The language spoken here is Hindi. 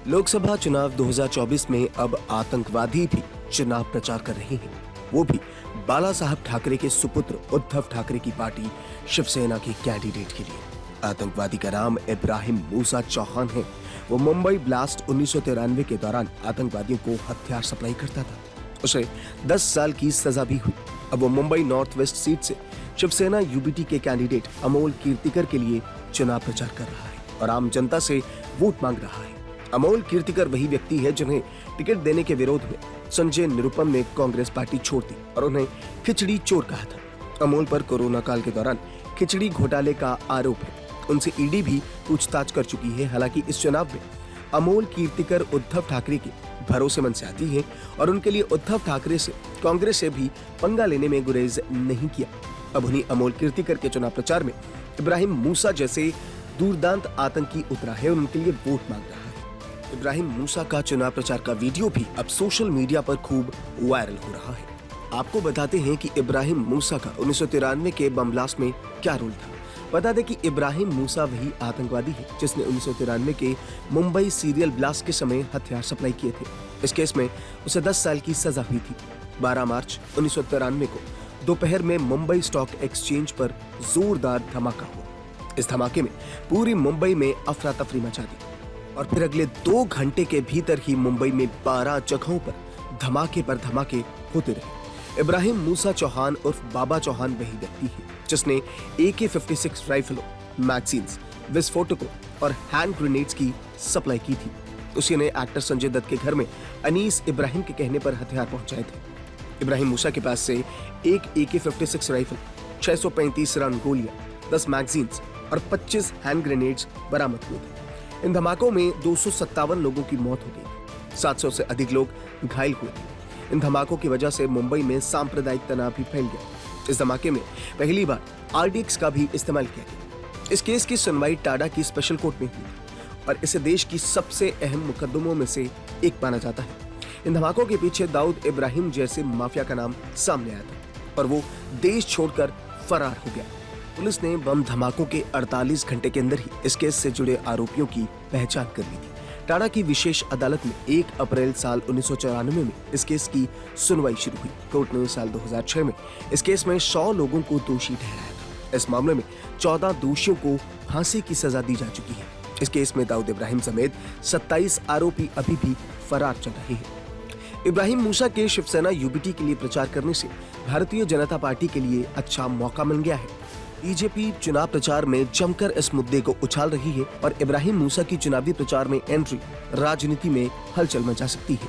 लोकसभा चुनाव 2024 में अब आतंकवादी भी चुनाव प्रचार कर रहे हैं, वो भी बाला साहब ठाकरे के सुपुत्र उद्धव ठाकरे की पार्टी शिवसेना के कैंडिडेट के लिए। आतंकवादी का नाम इब्राहिम मूसा चौहान है। वो मुंबई ब्लास्ट 1993 के दौरान आतंकवादियों को हथियार सप्लाई करता था। उसे 10 साल की सजा भी हुई। अब वो मुंबई नॉर्थ वेस्ट सीट से शिवसेना यूबीटी के कैंडिडेट अमोल कीर्तिकर के लिए चुनाव प्रचार कर रहा है और आम जनता से वोट मांग रहा है। अमोल कीर्तिकर वही व्यक्ति है जिन्हें टिकट देने के विरोध में संजय निरुपम ने कांग्रेस पार्टी छोड़ दी और उन्हें खिचड़ी चोर कहा था। अमोल पर कोरोना काल के दौरान खिचड़ी घोटाले का आरोप है। उनसे ईडी भी पूछताछ कर चुकी है। हालांकि इस चुनाव में अमोल कीर्तिकर उद्धव ठाकरे के भरोसेमंद साथी हैं और उनके लिए उद्धव ठाकरे से कांग्रेस से भी पंगा लेने में गुरेज नहीं किया। अब उन्हीं अमोल कीर्तिकर के चुनाव प्रचार में इब्राहिम मूसा जैसे दूरदांत आतंकी उतरा है और उनके लिए वोट मांग रहा है। इब्राहिम मूसा का चुनाव प्रचार का वीडियो भी अब सोशल मीडिया पर खूब वायरल हो रहा है। आपको बताते हैं कि इब्राहिम मूसा का 1993 के बम ब्लास्ट में क्या रोल था। बता दें कि इब्राहिम मूसा वही आतंकवादी है जिसने 1993 के मुंबई सीरियल ब्लास्ट के समय हथियार सप्लाई किए थे। इस केस में उसे 10 साल की सजा हुई थी। 12 मार्च 1993 को दोपहर में मुंबई स्टॉक एक्सचेंज पर जोरदार धमाका हुआ। इस धमाके में पूरी मुंबई में अफरा तफरी मचा दी और फिर अगले 2 घंटे के भीतर ही मुंबई में 12 जगहों पर धमाके होते रहे। इब्राहिम मूसा चौहान उर्फ बाबा चौहान वही व्यक्ति है जिसने AK-56 राइफलों, मैगजीन्स, विस्फोटकों और हैंड ग्रेनेड्स की सप्लाई की थी। उसी ने एक्टर संजय दत्त के घर में अनीस इब्राहिम के कहने पर हथियार पहुंचाए थे। इब्राहिम मूसा के पास से एक AK-56 राइफल, 635 राउंड गोलियां, 10 मैगजीन्स और 25 हैंड ग्रेनेड्स बरामद हुए थे। इन धमाकों में 257 लोगों की मौत हो गई। 700 से अधिक लोग घायल हुए थे। इन धमाकों की वजह से मुंबई में सांप्रदायिक तनाव भी फैल गया। इस धमाके में पहली बार RDX का भी इस्तेमाल किया गया। इस केस की सुनवाई टाडा की स्पेशल कोर्ट में हुई और इसे देश की सबसे अहम मुकदमों में से एक माना जाता है। इन धमाकों के पीछे दाऊद इब्राहिम जैसे माफिया का नाम सामने आया था और वो देश छोड़कर फरार हो गया। पुलिस ने बम धमाकों के 48 घंटे के अंदर ही इस केस से जुड़े आरोपियों की पहचान कर ली थी। टाडा की विशेष अदालत में 1 अप्रैल साल 1994 में इस केस की सुनवाई शुरू हुई। कोर्ट ने साल 2006 में इस केस में 100 लोगों को दोषी ठहराया था। इस मामले में 14 दोषियों को फांसी की सजा दी जा चुकी है। इस केस में दाऊद इब्राहिम समेत 27 आरोपी अभी भी फरार चल रहे हैं। इब्राहिम मूसा के शिवसेना यूबीटी के लिए प्रचार करने से भारतीय जनता पार्टी के लिए अच्छा मौका मिल गया है। बीजेपी चुनाव प्रचार में जमकर इस मुद्दे को उछाल रही है और इब्राहिम मूसा की चुनावी प्रचार में एंट्री राजनीति में हलचल मचा सकती है।